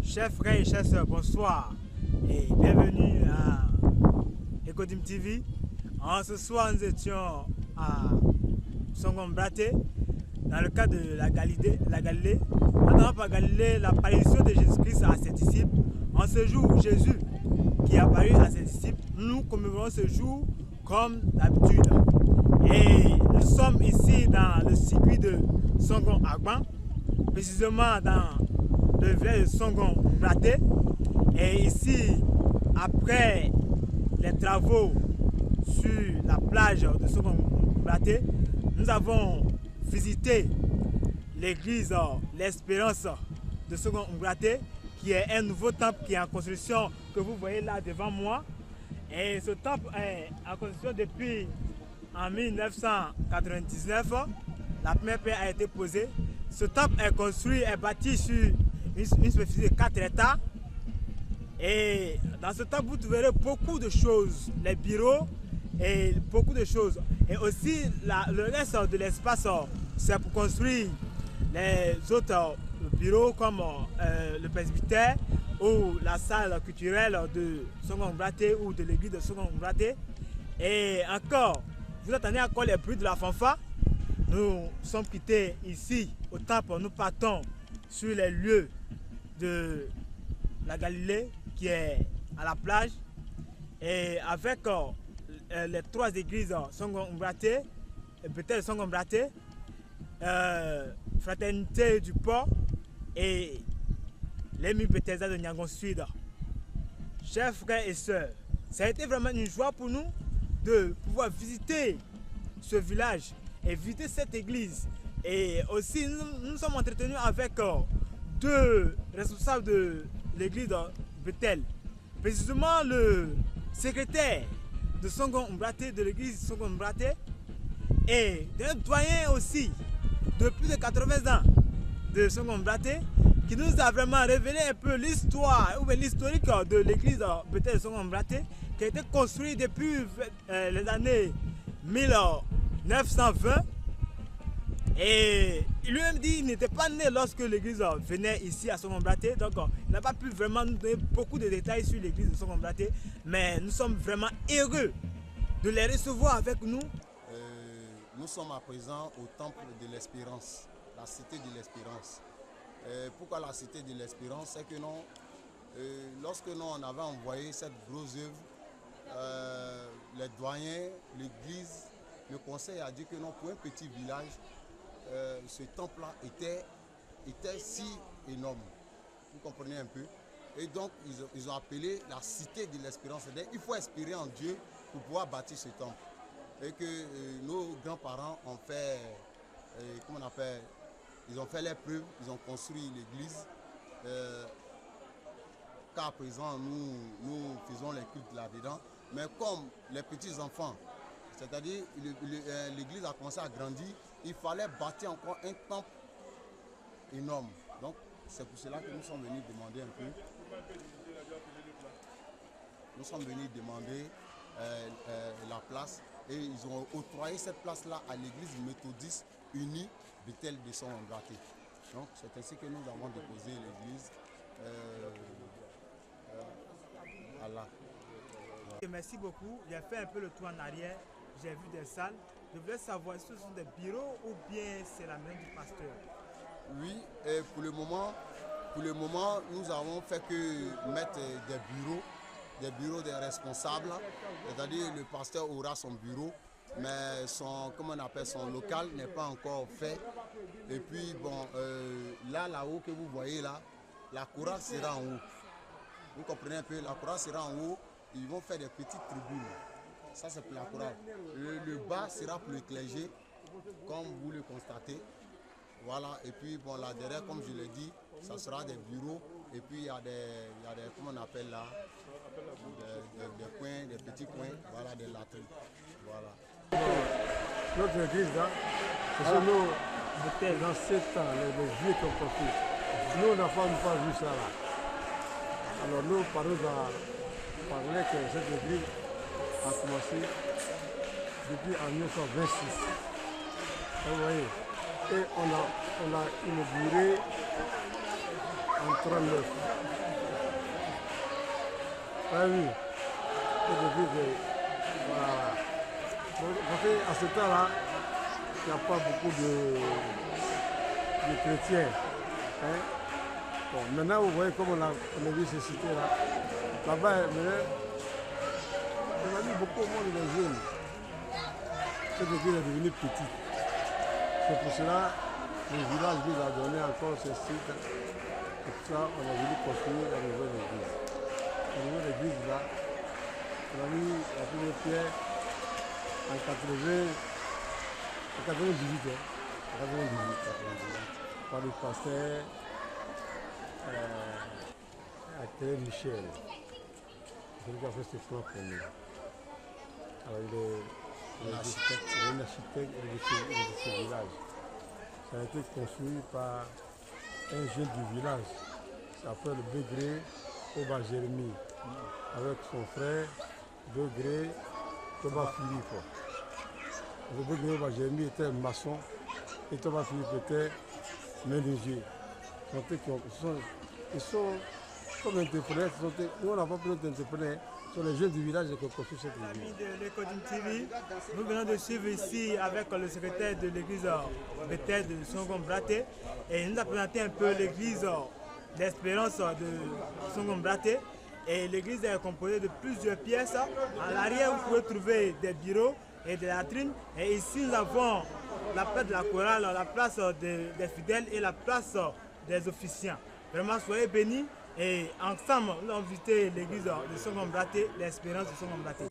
Chers frères et chères sœurs, bonsoir et bienvenue à Ecodim TV. Ce soir, nous étions à Songombraté dans le cadre de la Galilée. Notamment par Galilée, l'apparition de Jésus-Christ à ses disciples. En ce jour, Jésus qui est apparu à ses disciples, nous commémorons ce jour comme d'habitude. Et nous sommes ici dans le circuit de Songon Agban, précisément dans le village de Songombraté. Et ici, après les travaux sur la plage de Songombraté, nous avons visité l'église L'Espérance de Songombraté, qui est un nouveau temple qui est en construction, que vous voyez là devant moi. Et ce temple est en construction depuis en 1999. La première pierre a été posée. Ce temple est construit, est bâti sur une superficie de 4 hectares. Et dans ce temple, vous trouverez beaucoup de choses, les bureaux et beaucoup de choses. Et aussi, le reste de l'espace, c'est pour construire les autres bureaux comme le presbytère ou la salle culturelle de Songombraté ou de l'église de Songombraté. Et encore, vous attendez encore les bruits de la fanfare. Nous sommes quittés ici au temple, nous partons sur les lieux de la Galilée qui est à la plage, et avec les 3 églises Songombraté, peut-être Songombraté, Fraternité du Port et l'Émile Bethesda de Niangon Sud. Chers frères et sœurs, ça a été vraiment une joie pour nous de pouvoir visiter ce village et visiter cette église. Et aussi, nous sommes entretenus avec 2 responsables de l'église de Bethel. Précisément le secrétaire de Songombraté, de l'église Songombraté, et un doyen aussi de plus de 80 ans de Songombraté, qui nous a vraiment révélé un peu l'histoire ou l'historique de l'église Bethel de Songombraté, qui a été construite depuis les années 1920. Et il lui-même dit qu'il n'était pas né lorsque l'église venait ici à Songombraté, donc il n'a pas pu vraiment nous donner beaucoup de détails sur l'église de Songombraté, mais nous sommes vraiment heureux de les recevoir avec nous. Nous sommes à présent au temple de l'Espérance, la cité de l'Espérance. Pourquoi la cité de l'Espérance? C'est que non, lorsque nous on avait envoyé cette grosse œuvre, les doyens, l'église, le conseil a dit que non, pour un petit village, ce temple-là était si énorme. Vous comprenez un peu? Et donc, ils ont appelé la cité de l'Espérance. Il faut espérer en Dieu pour pouvoir bâtir ce temple. Et que nos grands-parents ont fait, comment on appelle, ils ont fait les preuves, ils ont construit l'église. Qu'à présent, nous faisons les cultes là-dedans. Mais comme les petits-enfants, c'est-à-dire l'église a commencé à grandir, il fallait bâtir encore un temple énorme. Donc, c'est pour cela que nous sommes venus demander un peu. Nous sommes venus demander la place, et ils ont octroyé cette place-là à l'église méthodiste unie Bethel de Songombraté. Donc, c'est ainsi que nous avons déposé l'église. Voilà. Merci beaucoup. J'ai fait un peu le tour en arrière. J'ai vu des salles. Je voulais savoir si ce sont des bureaux ou bien c'est la maison du pasteur. Oui, et pour le moment, nous avons fait que mettre des bureaux des responsables. C'est-à-dire le pasteur aura son bureau, mais comment on appelle, son local n'est pas encore fait. Et puis bon, là-haut que vous voyez là, la chorale sera en haut. Vous comprenez un peu, la chorale sera en haut. Ils vont faire des petites tribunes. Ça, c'est pour la chorale. Le bas sera pour le clergé, comme vous le constatez. Voilà. Et puis, bon, là derrière, comme je l'ai dit, ça sera des bureaux. Et puis, il y a des comment on appelle là, des coins, des petits coins, voilà, des latrines. Voilà. Notre église, là, ce sont nos ancêtres, les vieux qui ont construit. Nous, on n'a pas vu ça là. Alors, nous, par exemple, parlait que cette église a commencé depuis en 1926. Vous voyez, et on a inauguré en 1939. Oui. Voilà. Parce qu'à ce temps-là, il n'y a pas beaucoup de chrétiens. Hein? Bon, maintenant, vous voyez comment on a vu ces cités-là. Là-bas, on a vu beaucoup moins de jeunes. Cette église est devenue petite. C'est pour cela que le village nous a donné encore ce site. Et pour ça, on a voulu construire la nouvelle église. La nouvelle église, là, on a mis la première pierre en 98, par le pasteur Michel. C'est lui qui a fait ce plan pour nous. Alors, il est un architecte de ce village. Ça a été construit par un jeune du village. Ça s'appelle Begré Oba Jérémy, avec son frère Begré Toba Philippe. Le Begré Oba Jérémy était maçon et Toba Philippe était menuisier. Ils sont comme entrepreneurs. Nous, on n'a pas besoin d'entrepreneurs. Ce sont les jeunes du village qui ont construit cette église. Amis de l'Ecodim TV, nous venons de suivre ici avec le secrétaire de l'église Bethel de Songom Braté. Et il nous a présenté un peu l'église d'Espérance de Songom Braté. Et l'église est composée de plusieurs pièces. À l'arrière, vous pouvez trouver des bureaux et des latrines. Et ici, nous avons la place de la chorale, la place des fidèles et la place des officiants. Vraiment, soyez bénis. Et ensemble, nous avons visité l'église de Songom Braté, l'Espérance de Songom Braté.